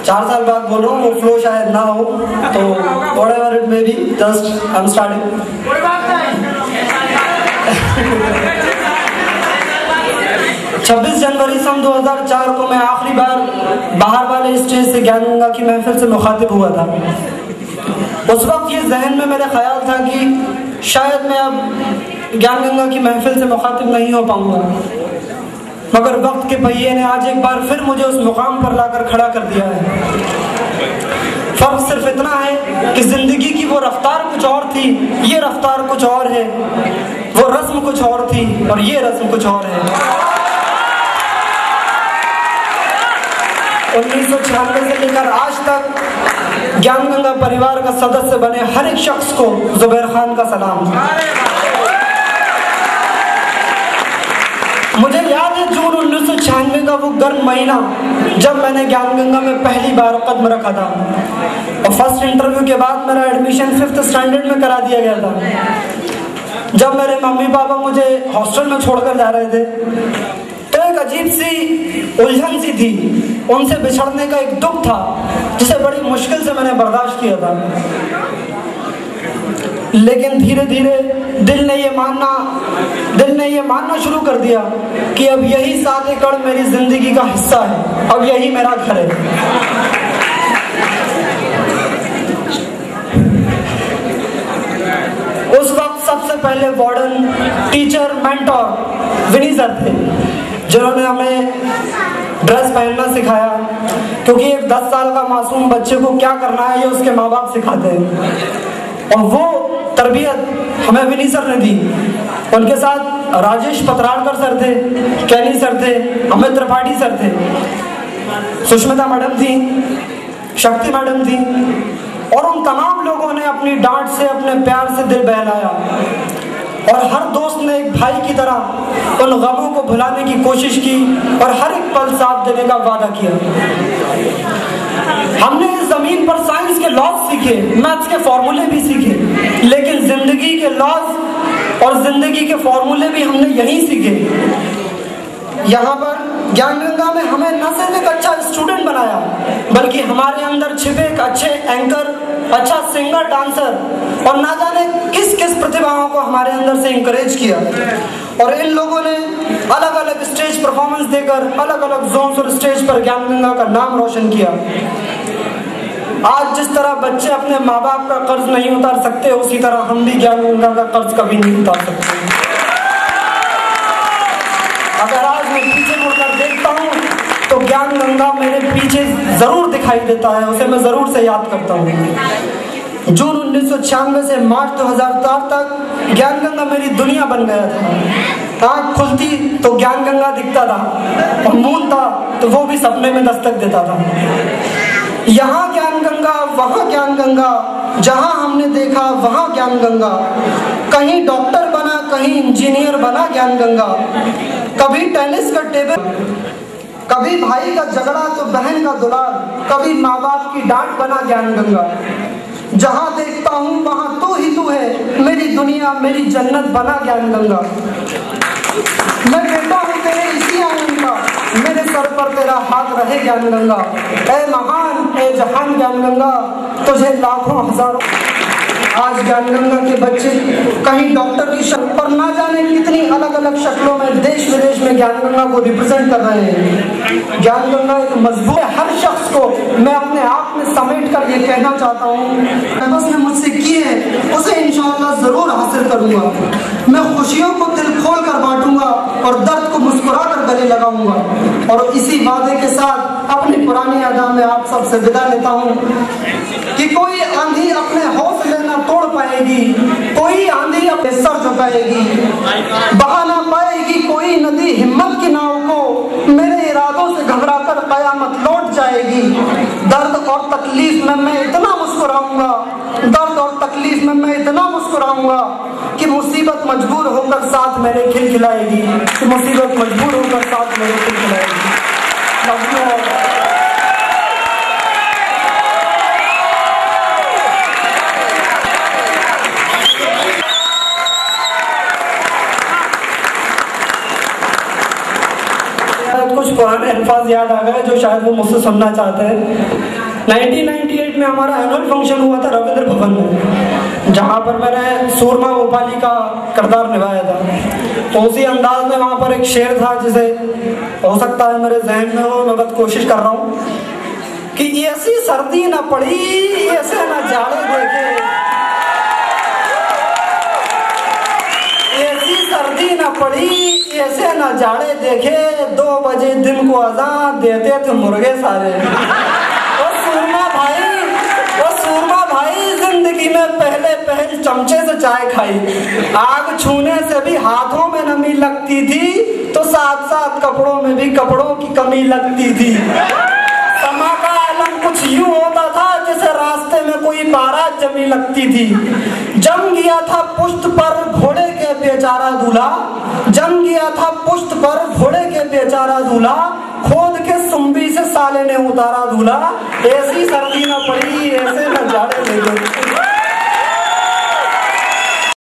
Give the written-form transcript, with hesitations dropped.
4 साल बाद बोल रहा हूँ, वो फ्लो शायद ना हो, तो whatever it may be, just I'm starting. 26 जनवरी सन 2004 को मैं आखिरी बार बाहर वाले स्टेज से ज्ञान गंगा की महफिल से मुखातिब हुआ था। उस वक्त ये जहन में मेरा ख्याल था कि शायद मैं अब ज्ञान गंगा की महफिल से मुखातिब नहीं हो पाऊंगा, मगर वक्त के पहिए ने आज एक बार फिर मुझे उस मुकाम पर लाकर खड़ा कर दिया है। फर्क सिर्फ इतना है कि जिंदगी की वो रफ्तार कुछ और थी, ये रफ्तार कुछ और है, वो रस्म कुछ और थी और ये रस्म कुछ और है। 1996 से लेकर आज तक ज्ञान गंगा परिवार का सदस्य बने हर एक शख्स को जुबैर खान का सलाम। मुझे याद है जून 1996 का वो गर्म महीना जब मैंने ज्ञान गंगा में पहली बार कदम रखा था और फर्स्ट इंटरव्यू के बाद मेरा एडमिशन 5th स्टैंडर्ड में करा दिया गया था। जब मेरे मम्मी पापा मुझे हॉस्टल में छोड़कर जा रहे थे तो एक अजीब सी उलझन सी थी, उनसे बिछड़ने का एक दुख था जिसे बड़ी मुश्किल से मैंने बर्दाश्त किया था। लेकिन धीरे धीरे दिल ने ये मानना शुरू कर दिया कि अब यही 7 एकड़ मेरी जिंदगी का हिस्सा है, अब यही मेरा घर है। उस वक्त सबसे पहले वार्डन, टीचर, मेंटोर विनी सर थे, जिन्होंने हमें ड्रेस पहनना सिखाया, क्योंकि एक 10 साल का मासूम बच्चे को क्या करना है ये उसके माँ बाप सिखाते हैं, और वो तरबियत हमें विनी सर ने दी। उनके साथ राजेश पत्रालकर सर थे, कैनी सर थे, अमित त्रिपाठी सर थे, सुष्मिता मैडम थी, शक्ति मैडम थी, और उन तमाम लोगों ने अपनी डांट से, अपने प्यार से दिल बहलाया और हर दोस्त ने एक भाई की तरह उन गमों को भुलाने की कोशिश की और हर एक पल साथ देने का वादा किया। हमने इस जमीन पर साइंस के लॉज सीखे, मैथ्स के फॉर्मूले भी सीखे, लेकिन जिंदगी के लॉज और जिंदगी के फॉर्मूले भी हमने यहीं सीखे। यहाँ पर ज्ञान गंगा में हमें न सिर्फ एक अच्छा स्टूडेंट बनाया, बल्कि हमारे अंदर छिपे एक अच्छे एंकर, अच्छा सिंगर, डांसर और ना जाने किस किस प्रतिभाओं को हमारे अंदर से इंकरेज किया। और इन लोगों ने अलग अलग स्टेज परफॉर्मेंस देकर अलग अलग जोन्स और स्टेज पर ज्ञान गंगा का नाम रोशन किया। आज जिस तरह बच्चे अपने माँ बाप का कर्ज नहीं उतार सकते, उसी तरह हम भी ज्ञान गंगा का कर्ज कभी नहीं उतार सकते। अगर आज मैं पीछे मुड़कर देखता हूँ तो ज्ञान गंगा मेरे पीछे जरूर दिखाई देता है, उसे मैं जरूर से याद करता हूँ। जून 1996 से मार्च 2004 तक ज्ञान गंगा मेरी दुनिया बन गया था। आँख खुलती तो ज्ञान गंगा दिखता था और मूंद था तो वो भी सपने में दस्तक देता था। यहाँ ज्ञान गंगा, वहाँ ज्ञान गंगा, जहाँ हमने देखा वहाँ ज्ञान गंगा। कहीं डॉक्टर बना, कहीं इंजीनियर बना ज्ञान गंगा। कभी टेनिस का टेबल, कभी भाई का झगड़ा तो बहन का दुलार, कभी माँ बाप की डांट बना ज्ञान गंगा। जहाँ देखता हूँ वहाँ तू ही तू है, मेरी दुनिया मेरी जन्नत बना ज्ञान गंगा। मैं बेटा हूँ तेरे इसी आंगन का, मेरे सर पर तेरा हाथ रहे ज्ञान गंगा। ऐ महान, ऐ जहान ज्ञान गंगा, तुझे लाखों हजारों। आज ज्ञान गंगा के बच्चे कहीं डॉक्टर की शक्ल पर ना जाने कितनी अलग अलग शक्लों में देश विदेश में ज्ञान गंगा को रिप्रेजेंट कर रहे हैं। ज्ञान गंगा एक मजबूत, हर शख्स को मैं अपने आप में समेट कर ये कहना चाहता हूँ, उसने मुझसे किए हैं उसे इंशाअल्लाह जरूर हासिल करूंगा। मैं खुशियों को दिल खोल कर बांटूंगा और दर्द को मुस्कुरा कर गले लगाऊंगा। और इसी वादे के साथ अपनी पुरानी अदा में आप सबसे विदा लेता हूँ कि कोई आंधी अपने हौसले न तोड़ पाएगी, कोई आंधी अपने सर झुकाएगी, बहा ना पाएगी कोई नदी हिम्मत की नाव को, मेरे इरादों से घबराकर कयामत लौट जाएगी। दर्द और तकलीफ में मैं इतना मुस्कुराऊंगा, दर्द और तकलीफ में मैं इतना मुस्कुराऊंगा कि मुसीबत मजबूर होकर साथ मेरे खिलखिलाएगी, कि मुसीबत मजबूर होकर साथ मेरे खिलखिलाएगी। कुछ पुराने अल्फाज अल्फाज याद आ गए जो शायद वो मुझसे सुनना चाहते हैं। 1998 में हमारा एनुअल फंक्शन हुआ था रविंद्र भवन में, जहाँ पर मैंने सूरमा भोपाली का किरदार निभाया था। तो उसी अंदाज में वहाँ पर एक शेर था जिसे हो सकता है मेरे जहन में हो, मैं बस कोशिश कर रहा हूँ कि ऐसी सर्दी न पड़ी ऐसे न जाड़े देखे, ऐसी सर्दी न पड़ी ऐसे न जाड़े देखे, 2 बजे दिन को अजान देते थे मुर्गे सारे। सूरमा भाई जिंदगी में पहले चमचे से चाय खाई, आग छूने से भी हाथों में नमी लगती थी, तो साथ साथ कपड़ों में भी कपड़ों की कमी लगती थी। समा का आलम कुछ यूं होता था जैसे रास्ते में कोई बारात जमी लगती थी। जम गया था पुश्त पर घोड़े के बेचारा दूल्हा, जम गया था पुश्त पर घोड़े के बेचारा दूल्हा, खोद के सुम्बी से साले ने उतारा दूल्हा। ऐसी सर्दी न पड़ी